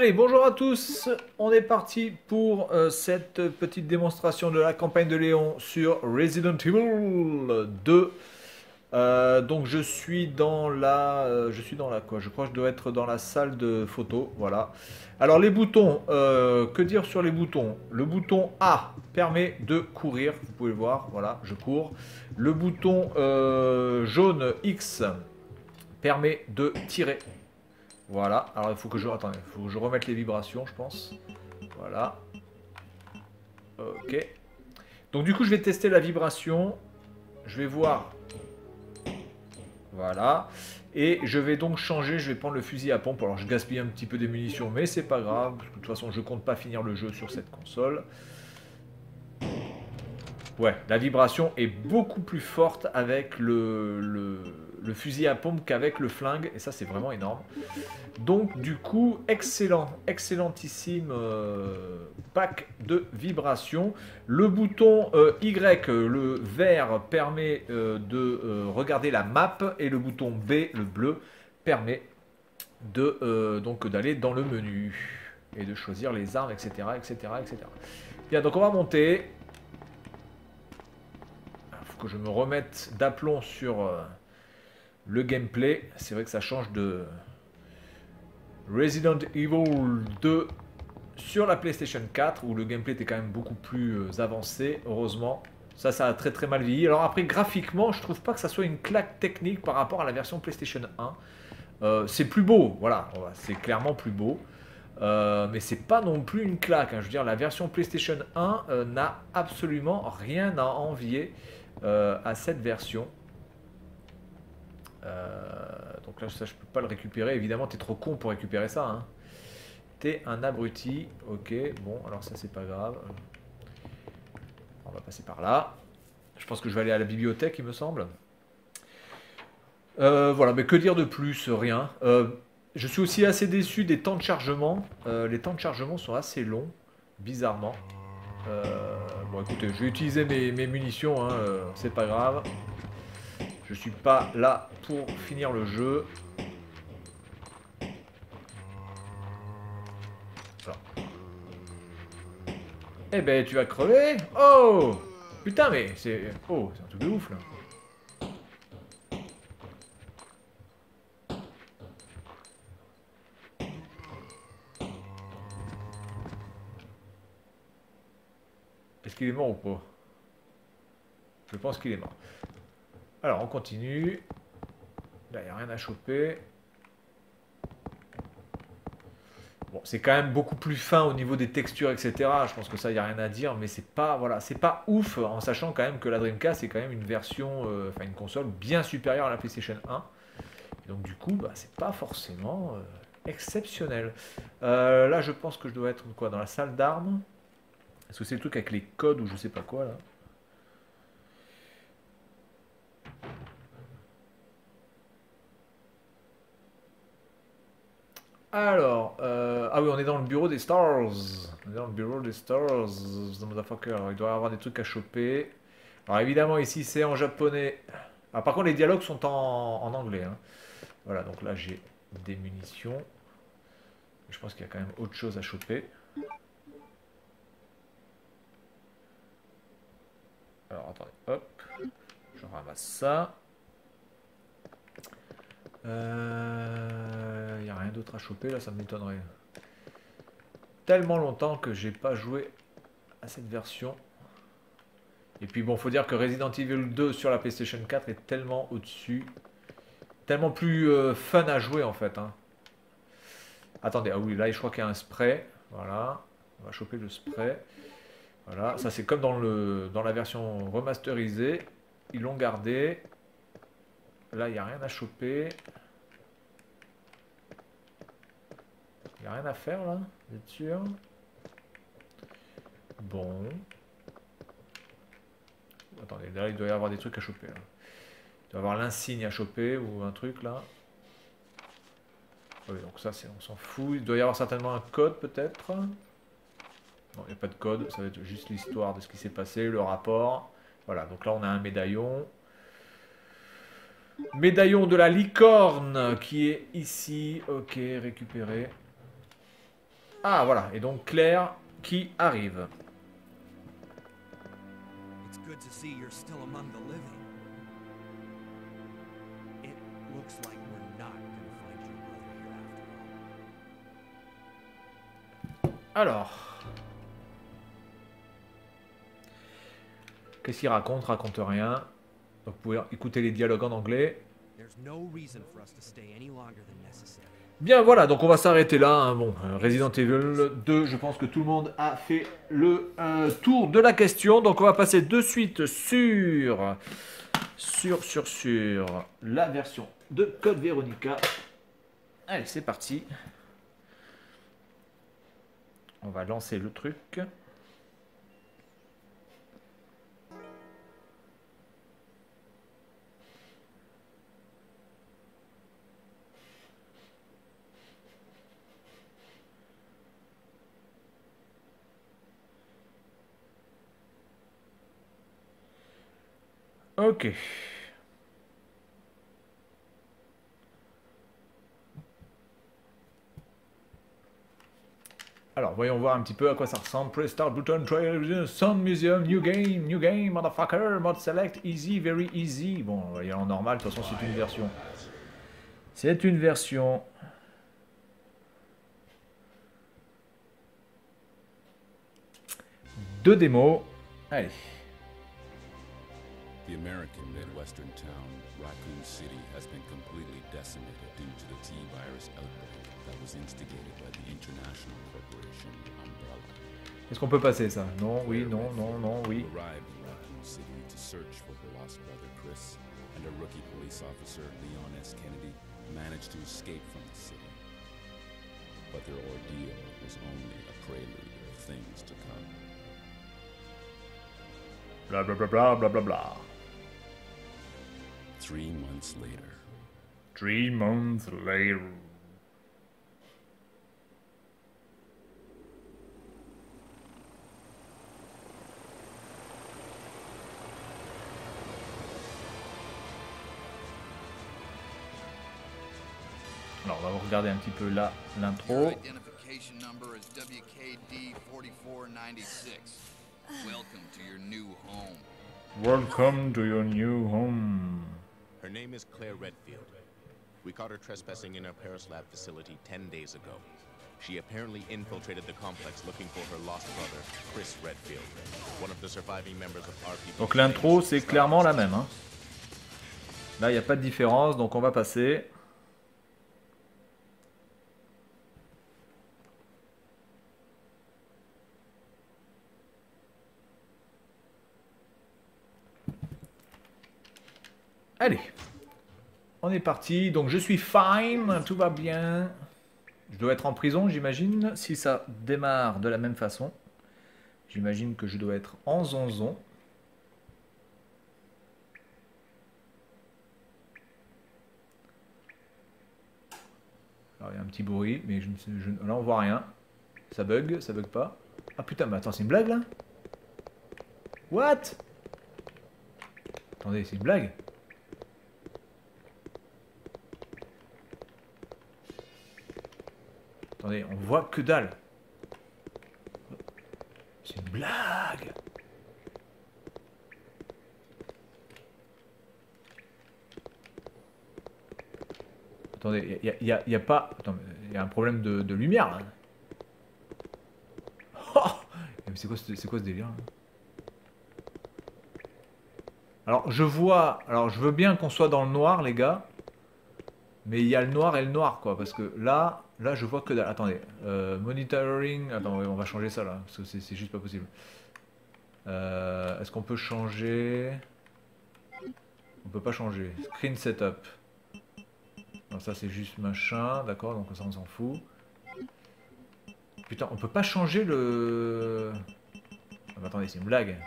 Allez, bonjour à tous. On est parti pour cette petite démonstration de la campagne de Léon sur Resident Evil 2. Donc je suis dans la quoi? Je crois que je dois être dans la salle de photo. Voilà. Alors les boutons, que dire sur les boutons? Le bouton A permet de courir. Vous pouvez le voir. Voilà, je cours. Le bouton jaune X permet de tirer. Voilà, alors il faut que attendez, il faut que je remette les vibrations, je pense. Voilà. Ok. Donc du coup, je vais tester la vibration. Je vais voir. Voilà. Et je vais donc changer, je vais prendre le fusil à pompe. Alors je gaspille un petit peu des munitions, mais c'est pas grave. De toute façon, je compte pas finir le jeu sur cette console. Ouais, la vibration est beaucoup plus forte avec le fusil à pompe qu'avec le flingue. Et ça, c'est vraiment énorme. Donc du coup, excellentissime pack de vibrations. Le bouton Y, le vert, permet de regarder la map et le bouton B, le bleu, permet de donc d'aller dans le menu et de choisir les armes, etc., etc., etc. Bien, donc on va monter. Il faut que je me remette d'aplomb sur le gameplay. C'est vrai que ça change de Resident Evil 2 sur la PlayStation 4 où le gameplay était quand même beaucoup plus avancé, heureusement. Ça a très très mal vieilli. Alors après, graphiquement, je trouve pas que ça soit une claque technique par rapport à la version PlayStation 1. C'est plus beau, voilà, c'est clairement plus beau. Mais c'est pas non plus une claque, hein. Je veux dire, la version PlayStation 1 n'a absolument rien à envier à cette version. Donc là, ça, je peux pas le récupérer. Évidemment, t'es trop con pour récupérer ça, hein. T'es un abruti. Ok, bon, alors ça, c'est pas grave. On va passer par là. Je pense que je vais aller à la bibliothèque, il me semble. Voilà, mais que dire de plus? Rien. Je suis aussi assez déçu des temps de chargement. Les temps de chargement sont assez longs, bizarrement. Bon, écoutez, je vais utiliser mes munitions, hein, c'est pas grave. Je suis pas là pour finir le jeu. Alors. Eh ben, tu vas crever. Oh! Putain, mais c'est... Oh, c'est un truc de ouf, là. Est-ce qu'il est mort ou pas? Je pense qu'il est mort. Alors, on continue. Là, il n'y a rien à choper. Bon, c'est quand même beaucoup plus fin au niveau des textures, etc. Je pense que ça, il n'y a rien à dire, mais c'est pas, voilà, c'est pas ouf, en sachant quand même que la Dreamcast est quand même une version, enfin une console bien supérieure à la PlayStation 1. Donc du coup, bah, c'est pas forcément exceptionnel. Là, je pense que je dois être quoi, dans la salle d'armes. Est-ce que c'est le truc avec les codes ou je sais pas quoi là? Alors, ah oui, on est dans le bureau des stars. On est dans le bureau des stars, the motherfucker. Il doit y avoir des trucs à choper. Alors évidemment, ici, c'est en japonais. Ah, par contre, les dialogues sont en anglais, hein. Voilà, donc là, j'ai des munitions. Je pense qu'il y a quand même autre chose à choper. Alors, attendez, hop. Je ramasse ça. Il n'y a rien d'autre à choper, là, ça m'étonnerait. Tellement longtemps que j'ai pas joué à cette version. Et puis bon, faut dire que Resident Evil 2 sur la PlayStation 4 est tellement au-dessus. Tellement plus fun à jouer en fait, hein. Attendez, ah oui, là je crois qu'il y a un spray. Voilà, on va choper le spray. Voilà, ça c'est comme dans la version remasterisée. Ils l'ont gardé. Là, il n'y a rien à choper. Il n'y a rien à faire là, vous êtes sûr? Bon. Attendez, là il doit y avoir des trucs à choper là. Il doit y avoir l'insigne à choper ou un truc là. Oui, donc ça, on s'en fout. Il doit y avoir certainement un code peut-être. Non, il n'y a pas de code. Ça va être juste l'histoire de ce qui s'est passé, le rapport. Voilà, donc là on a un médaillon. Médaillon de la licorne qui est ici. Ok, récupéré. Ah, voilà. Et donc, Claire qui arrive. It's good to see you're still among the living. It looks like we're not gonna find your brother here after all. Alors. Qu'est-ce qu'il raconte? Raconte rien. Donc, vous pouvez écouter les dialogues en anglais. There's no reason for us to stay any longer than necessary. Bien, voilà, donc on va s'arrêter là. Hein. Bon, Resident Evil 2, je pense que tout le monde a fait le tour de la question. Donc on va passer de suite sur la version de Code Veronica. Allez, c'est parti. On va lancer le truc. Ok. Alors, voyons voir un petit peu à quoi ça ressemble. Press start button, trail, Sound Museum, new game, motherfucker, mode select, easy, very easy. Bon, on va y aller en normal, de toute façon, c'est une version. C'est une version. De démo. Allez. The American Midwestern town, Raccoon City, has been completely decimated due to the T-virus outbreak that was instigated by the international corporation Umbrella. Est-ce qu'on peut passer ça? Non, oui, non, non, non, oui. Arrived in Raccoon City to search for her lost brother Chris, and a rookie police officer, Leon S. Kennedy, managed to escape from the city. But their ordeal was only a prelude of things to come. Blah blah blah blah blah blah blah. 3 months later. 3 months later. Alors, on va regarder un petit peu là l'intro. Identification number is WKD 4496. Welcome to your new home. Welcome to your new home. Her name is Claire Redfield. We caught her trespassing in our Paris lab facility 10 days ago. She apparently infiltrated the complex looking for her lost brother, Chris Redfield, one of the surviving members of RPD. Donc l'intro, c'est clairement la même. Hein. Là, il n'y a pas de différence, donc on va passer. Allez, on est parti. Donc je suis fine, tout va bien. Je dois être en prison, j'imagine. Si ça démarre de la même façon, j'imagine que je dois être en zonzon. Alors il y a un petit bruit, mais là on voit rien. Ça bug pas. Ah putain, mais attends, c'est une blague là? What? Attendez, c'est une blague? Attendez, on voit que dalle. C'est une blague. Attendez, il y a pas... Attends, il y a un problème de lumière là. Oh, mais c'est quoi ce délire là? Alors je vois... Alors je veux bien qu'on soit dans le noir les gars. Mais il y a le noir et le noir quoi. Parce que là je vois que dalle. Attendez. Monitoring... Attends, on va changer ça là. Parce que c'est juste pas possible. Est-ce qu'on peut changer... On peut pas changer. Screen setup. Non, ça c'est juste machin, d'accord, donc ça on s'en fout. Putain, on peut pas changer le... Ah, bah, attendez, c'est une blague.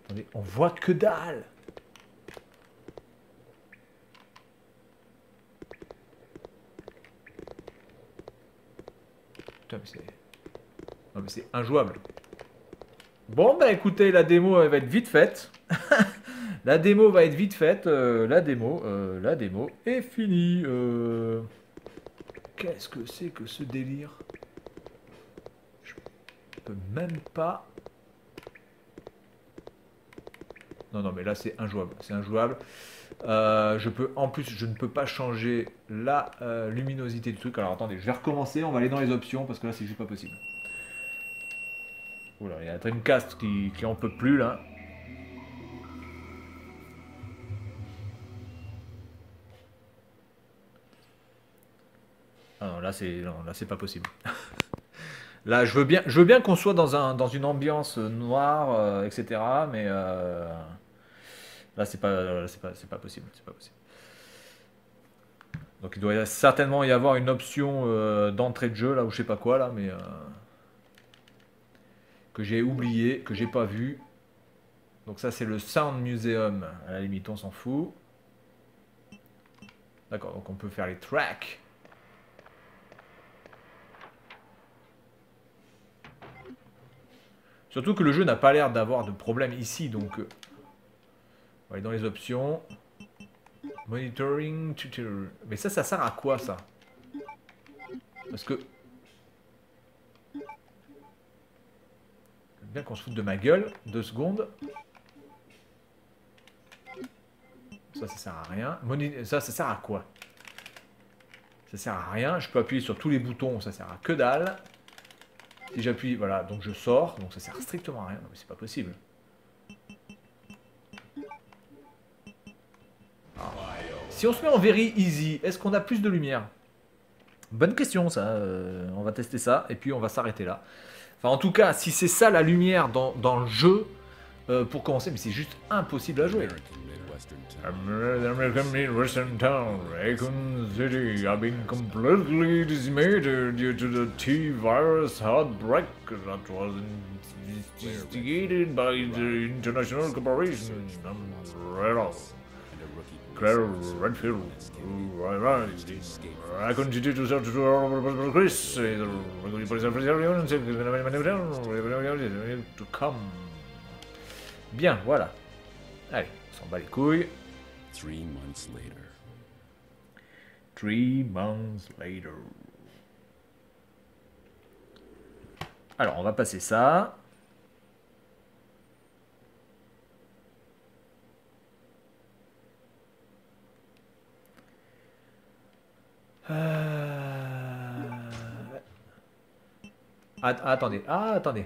Attendez, on voit que dalle. Putain, mais c'est... Non mais c'est injouable. Bon bah écoutez, la démo elle va être vite faite. La démo va être vite faite, la démo est finie. Qu'est-ce que c'est que ce délire? Je peux même pas... Non, non, mais là c'est injouable. C'est injouable. En plus, je ne peux pas changer la luminosité du truc. Alors attendez, je vais recommencer. On va aller dans les options parce que là c'est juste pas possible. Oula, il y a Dreamcast qui en peut plus là. Ah non, là c'est pas possible. Là, je veux bien qu'on soit dans une ambiance noire, etc. Mais là, c'est pas possible. C'est pas possible. Donc, il doit certainement y avoir une option d'entrée de jeu là, ou je sais pas quoi là, mais que j'ai oublié, que j'ai pas vu. Donc ça, c'est le Sound Museum. À la limite, on s'en fout. D'accord. Donc, on peut faire les tracks. Surtout que le jeu n'a pas l'air d'avoir de problème ici, donc on va aller dans les options. Monitoring tutorial. Mais ça sert à quoi ça? Parce que... Bien qu'on se foute de ma gueule, 2 secondes. Ça sert à rien. Ça sert à quoi? Ça sert à rien. Je peux appuyer sur tous les boutons, ça sert à que dalle. Si j'appuie, voilà, donc je sors, donc ça sert strictement à rien, non mais c'est pas possible. Alors, si on se met en very easy, est-ce qu'on a plus de lumière? Bonne question ça, on va tester ça, et puis on va s'arrêter là. Enfin en tout cas, si c'est ça la lumière dans le jeu, pour commencer, mais c'est juste impossible à jouer. American Midwestern town. American Midwestern town, Raccoon City, have been completely decimated due to the T-virus outbreak that was instigated by the International Corporation. Umbrella. Claire Redfield, who arrived in Raccoon City to search for Chris, the police officer to come. Bien, voilà. Allez, on s'en bat les couilles. 3 months later. 3 months later. Alors, on va passer ça. Attendez. Ah, attendez.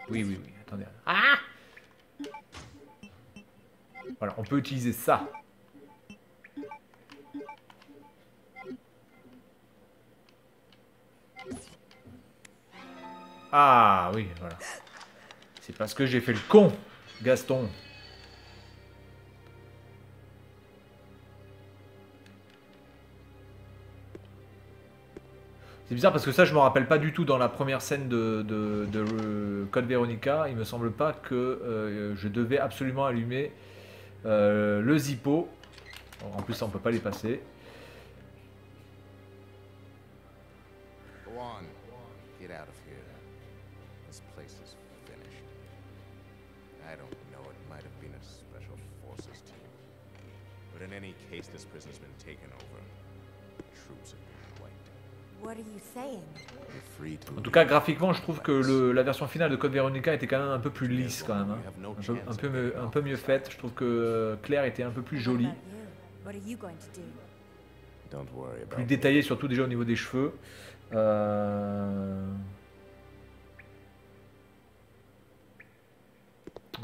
Oui. Attendez. Ah! Voilà, on peut utiliser ça. Ah oui, voilà. C'est parce que j'ai fait le con, Gaston. C'est bizarre parce que ça, je me rappelle pas du tout dans la première scène de Code Veronica. Il me semble pas que je devais absolument allumer le Zippo. En plus, ça, on peut pas les passer. Go on. Get out of here. This place is finished. I don't know, it might have been a special forces team. But in any case, this prison's been taken over. Troops have been wiped. What are you saying? You're free to En tout cas, graphiquement, je trouve que la version finale de Code Veronica était quand même un peu plus lisse, quand même. Hein. Un peu mieux faite. Je trouve que Claire était un peu plus jolie. What are you going to do? Don't worry about Plus it. détaillée, surtout déjà au niveau des cheveux.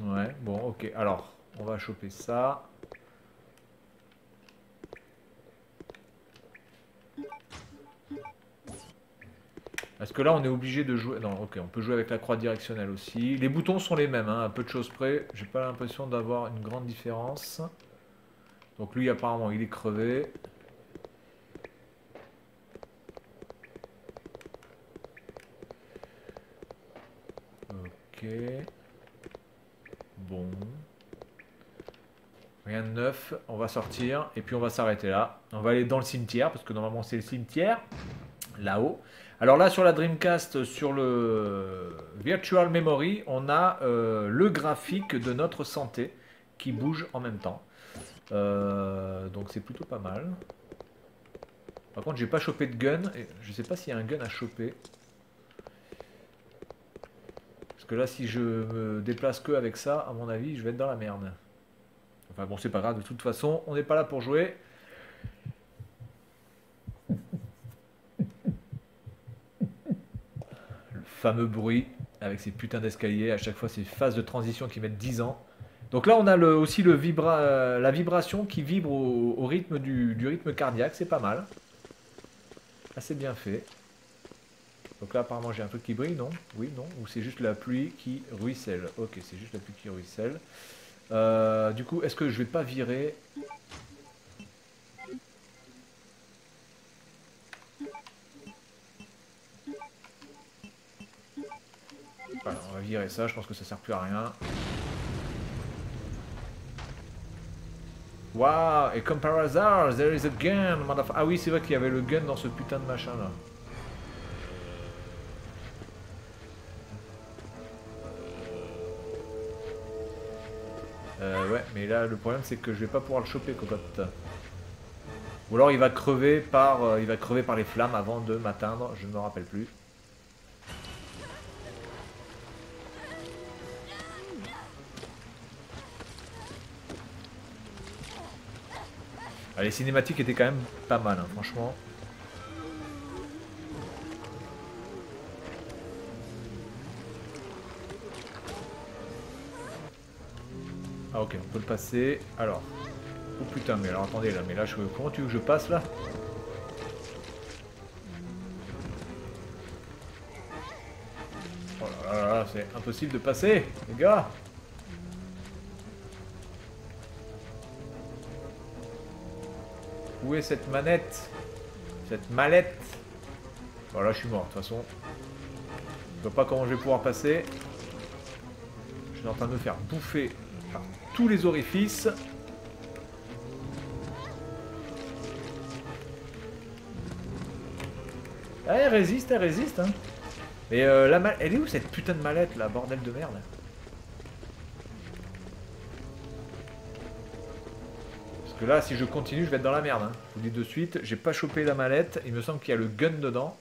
Ouais, bon, ok. Alors, on va choper ça. Est-ce que là, on est obligé de jouer... Non, ok, on peut jouer avec la croix directionnelle aussi. Les boutons sont les mêmes, hein, à peu de choses près. J'ai pas l'impression d'avoir une grande différence. Donc lui, apparemment, il est crevé. Ok. Bon. Rien de neuf. On va sortir et puis on va s'arrêter là. On va aller dans le cimetière parce que normalement c'est le cimetière. Là-haut. Alors là sur la Dreamcast, sur le Virtual Memory, on a le graphique de notre santé qui bouge en même temps. Donc c'est plutôt pas mal. Par contre, j'ai pas chopé de gun. Et je sais pas s'il y a un gun à choper. Parce que là, si je me déplace que avec ça, à mon avis, je vais être dans la merde. Enfin bon, c'est pas grave. De toute façon, on n'est pas là pour jouer. Le fameux bruit avec ces putains d'escaliers. À chaque fois, ces phases de transition qui mettent 10 ans. Donc là, on a aussi la vibration qui vibre au rythme du rythme cardiaque. C'est pas mal. Assez bien fait. Donc là, apparemment, j'ai un truc qui brille, non? Oui, non? Ou c'est juste la pluie qui ruisselle? Ok, c'est juste la pluie qui ruisselle. Du coup, est-ce que je vais pas virer? Voilà, on va virer ça. Je pense que ça sert plus à rien. Waouh! Et comme par hasard, there is a gun, motherfucker. Ah oui, c'est vrai qu'il y avait le gun dans ce putain de machin là. Ouais, mais là le problème c'est que je vais pas pouvoir le choper, cocotte. Ou alors il va crever par les flammes avant de m'atteindre, je ne me rappelle plus. Ah, les cinématiques étaient quand même pas mal, hein, franchement. Ah ok, on peut le passer. Alors. Oh putain, mais alors attendez là, mais là, comment tu veux que je passe là? Oh là là là, c'est impossible de passer, les gars. Où est cette manette? Cette mallette? Voilà, je suis mort de toute façon. Je vois pas comment je vais pouvoir passer. Je suis en train de me faire bouffer par tous les orifices. Ah, elle résiste, hein. Mais elle est où cette putain de mallette là, bordel de merde? Parce que là, si je continue, je vais être dans la merde. Hein. Je vous dis de suite, j'ai pas chopé la mallette. Il me semble qu'il y a le gun dedans.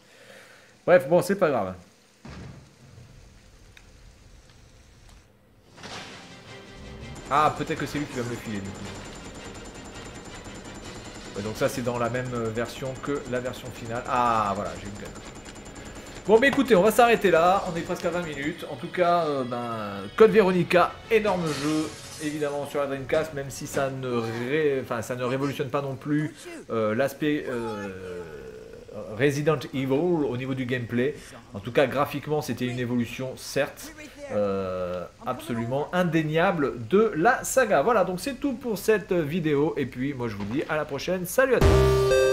Bref, bon, c'est pas grave. Ah, peut-être que c'est lui qui va me le filer du coup. Ouais, donc ça, c'est dans la même version que la version finale. Ah, voilà, j'ai le gun. Bon, mais écoutez, on va s'arrêter là. On est presque à 20 minutes. En tout cas, Code Veronica, énorme jeu. Évidemment sur la Dreamcast, même si ça ne révolutionne pas non plus l'aspect Resident Evil au niveau du gameplay. En tout cas, graphiquement, c'était une évolution, certes, absolument indéniable de la saga. Voilà, donc c'est tout pour cette vidéo. Et puis, moi, je vous dis à la prochaine. Salut à tous!